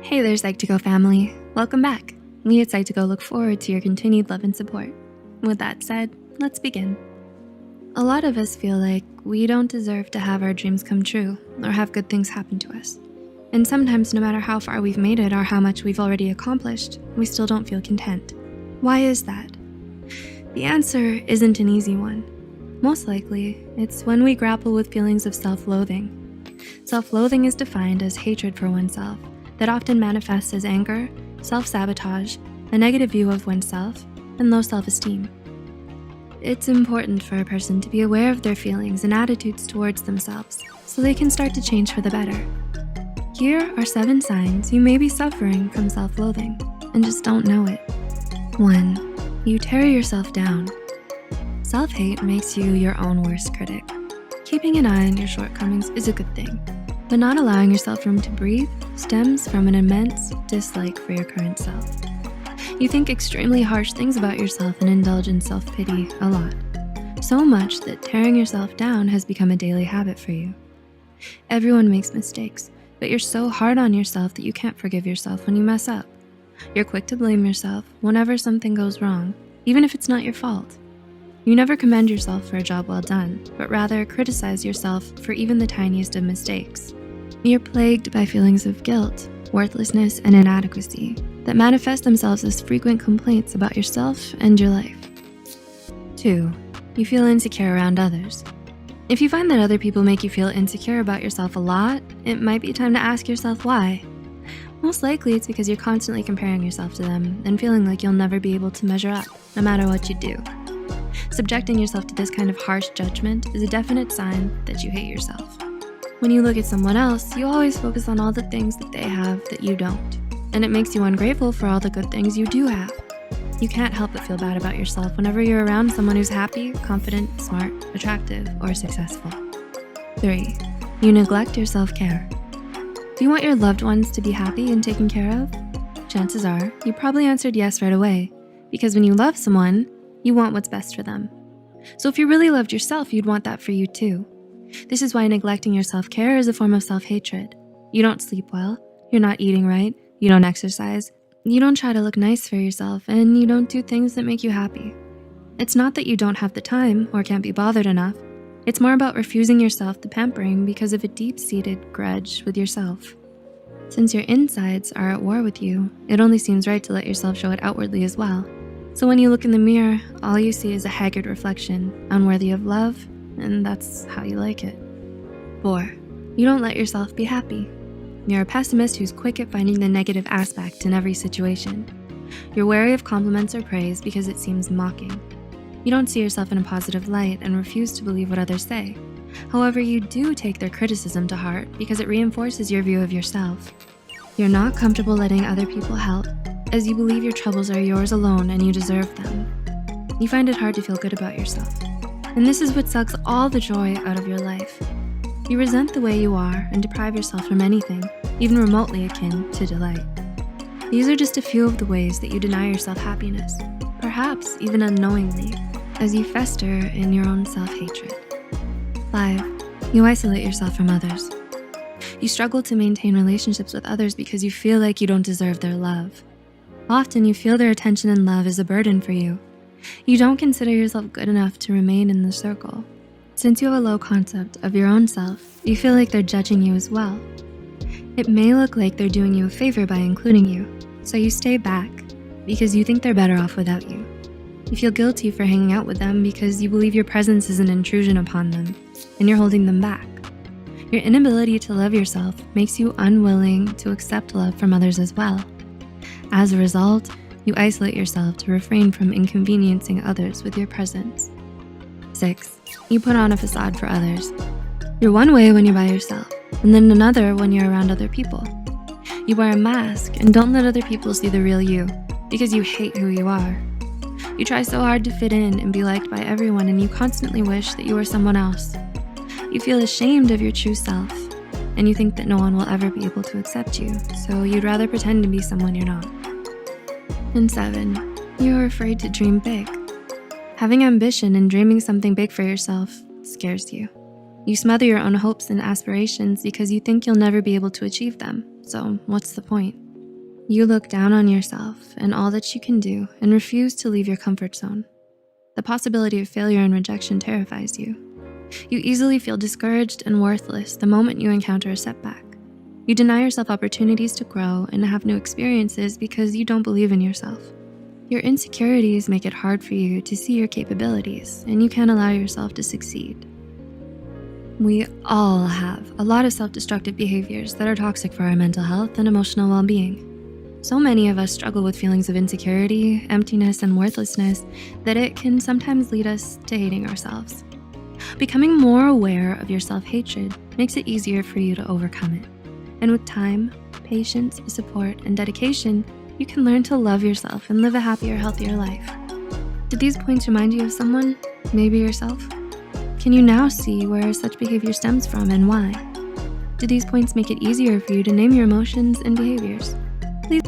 Hey there, Psych2Go family. Welcome back. We at Psych2Go look forward to your continued love and support. With that said, let's begin. A lot of us feel like we don't deserve to have our dreams come true or have good things happen to us. And sometimes no matter how far we've made it or how much we've already accomplished, we still don't feel content. Why is that? The answer isn't an easy one. Most likely, it's when we grapple with feelings of self-loathing. Self-loathing is defined as hatred for oneself that often manifests as anger, self-sabotage, a negative view of oneself, and low self-esteem. It's important for a person to be aware of their feelings and attitudes towards themselves so they can start to change for the better. Here are 7 signs you may be suffering from self-loathing and just don't know it. 1. You tear yourself down. Self-hate makes you your own worst critic. Keeping an eye on your shortcomings is a good thing, but not allowing yourself room to breathe stems from an immense dislike for your current self. You think extremely harsh things about yourself and indulge in self-pity a lot, so much that tearing yourself down has become a daily habit for you. Everyone makes mistakes, but you're so hard on yourself that you can't forgive yourself when you mess up. You're quick to blame yourself whenever something goes wrong, even if it's not your fault. You never commend yourself for a job well done, but rather criticize yourself for even the tiniest of mistakes. You're plagued by feelings of guilt, worthlessness, and inadequacy that manifest themselves as frequent complaints about yourself and your life. 2. You feel insecure around others. If you find that other people make you feel insecure about yourself a lot, it might be time to ask yourself why. Most likely it's because you're constantly comparing yourself to them and feeling like you'll never be able to measure up, no matter what you do. Subjecting yourself to this kind of harsh judgment is a definite sign that you hate yourself. When you look at someone else, you always focus on all the things that they have that you don't, and it makes you ungrateful for all the good things you do have. You can't help but feel bad about yourself whenever you're around someone who's happy, confident, smart, attractive, or successful. 3. You neglect your self-care. Do you want your loved ones to be happy and taken care of? Chances are, you probably answered yes right away, because when you love someone, you want what's best for them. So if you really loved yourself, you'd want that for you too. This is why neglecting your self-care is a form of self-hatred. You don't sleep well, you're not eating right, you don't exercise, you don't try to look nice for yourself, and you don't do things that make you happy. It's not that you don't have the time or can't be bothered enough. It's more about refusing yourself the pampering because of a deep-seated grudge with yourself. Since your insides are at war with you, it only seems right to let yourself show it outwardly as well. So when you look in the mirror, all you see is a haggard reflection, unworthy of love, and that's how you like it. 4. You don't let yourself be happy. You're a pessimist who's quick at finding the negative aspect in every situation. You're wary of compliments or praise because it seems mocking. You don't see yourself in a positive light and refuse to believe what others say. However, you do take their criticism to heart because it reinforces your view of yourself. You're not comfortable letting other people help, as you believe your troubles are yours alone and you deserve them. You find it hard to feel good about yourself. And this is what sucks all the joy out of your life. You resent the way you are and deprive yourself from anything, even remotely akin to delight. These are just a few of the ways that you deny yourself happiness, perhaps even unknowingly, as you fester in your own self-hatred. 5. You isolate yourself from others. You struggle to maintain relationships with others because you feel like you don't deserve their love. Often you feel their attention and love is a burden for you. You don't consider yourself good enough to remain in the circle. Since you have a low concept of your own self, you feel like they're judging you as well. It may look like they're doing you a favor by including you, so you stay back because you think they're better off without you. You feel guilty for hanging out with them because you believe your presence is an intrusion upon them, and you're holding them back. Your inability to love yourself makes you unwilling to accept love from others as well. As a result, you isolate yourself to refrain from inconveniencing others with your presence. 6. You put on a facade for others. You're one way when you're by yourself, and then another when you're around other people. You wear a mask and don't let other people see the real you because you hate who you are. You try so hard to fit in and be liked by everyone, and you constantly wish that you were someone else. You feel ashamed of your true self, and you think that no one will ever be able to accept you, so you'd rather pretend to be someone you're not. And 7, you're afraid to dream big. Having ambition and dreaming something big for yourself scares you. You smother your own hopes and aspirations because you think you'll never be able to achieve them, so what's the point? You look down on yourself and all that you can do and refuse to leave your comfort zone. The possibility of failure and rejection terrifies you. You easily feel discouraged and worthless the moment you encounter a setback. You deny yourself opportunities to grow and have new experiences because you don't believe in yourself. Your insecurities make it hard for you to see your capabilities, and you can't allow yourself to succeed. We all have a lot of self-destructive behaviors that are toxic for our mental health and emotional well-being. So many of us struggle with feelings of insecurity, emptiness, and worthlessness that it can sometimes lead us to hating ourselves. Becoming more aware of your self-hatred makes it easier for you to overcome it. And with time, patience, support, and dedication, you can learn to love yourself and live a happier, healthier life. Did these points remind you of someone, maybe yourself? Can you now see where such behavior stems from and why? Did these points make it easier for you to name your emotions and behaviors? Please